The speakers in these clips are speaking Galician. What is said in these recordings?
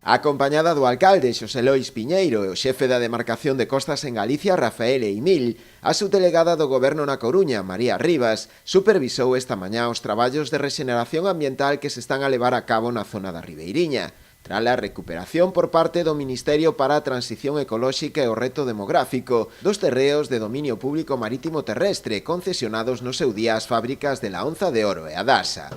Acompañada do alcalde Xosé Lois Piñeiro e o xefe da demarcación de costas en Galicia, Rafael Eimil, a subdelegada do Goberno na Coruña, María Rivas, supervisou esta mañá os traballos de rexeneración ambiental que se están a levar a cabo na zona da Ribeiriña, tras a recuperación por parte do Ministerio para a Transición Ecolóxica e o Reto Demográfico dos terreos de dominio público marítimo terrestre concesionados no seu día ás fábricas de La Onza de Oro e a Dasa.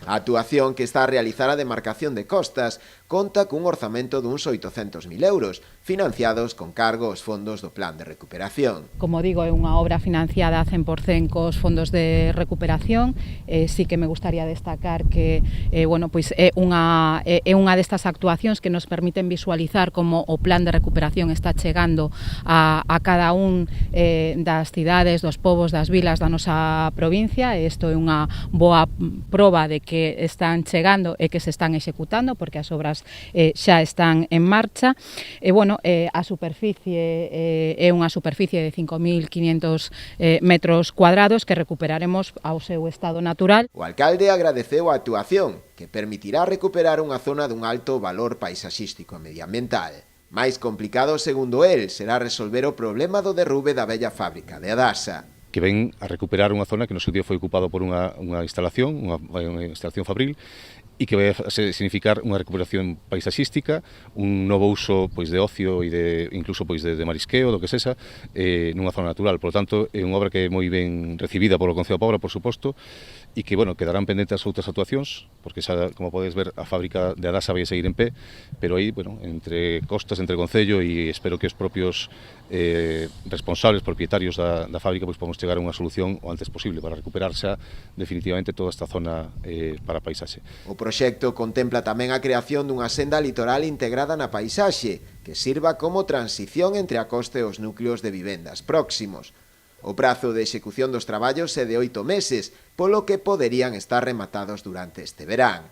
A actuación que está a realizar a demarcación de costas conta cun orzamento duns 800.000 euros, financiados con cargo aos fondos do Plan de Recuperación. Como digo, é unha obra financiada 100% cos fondos de recuperación. Sí que me gustaría destacar que é unha destas actuacións que nos permiten visualizar como o Plan de Recuperación está chegando a cada un das cidades, dos povos, das vilas da nosa provincia. Isto é unha boa proba de que están chegando e que se están executando, porque as obras xa están en marcha. A superficie é unha superficie de 5.500 metros cuadrados que recuperaremos ao seu estado natural. O alcalde agradeceu a actuación, que permitirá recuperar unha zona dun alto valor paisaxístico e medioambiental. Máis complicado, segundo el, será resolver o problema do derrube da vella fábrica de Adasa, que ven a recuperar unha zona que no seu día foi ocupado por unha instalación fabril, e que vai a significar unha recuperación paisaxística, un novo uso de ocio e incluso de marisqueo, do que sexa, nunha zona natural. Por lo tanto, é unha obra que é moi ben recibida polo Concello da Pobra, por suposto, e que, quedarán pendentes outras actuacións, porque xa, como podes ver, a fábrica de Adasa vai a seguir en pé, pero aí, entre costas, entre Concello, e espero que os propios responsables, propietarios da fábrica, podemos chegar a unha solución o antes posible para recuperar xa definitivamente toda esta zona para a paisaxe. O proxecto contempla tamén a creación dunha senda litoral integrada na paisaxe, que sirva como transición entre a costa e os núcleos de vivendas próximos. O prazo de execución dos traballos é de 8 meses, polo que poderían estar rematados durante este verán.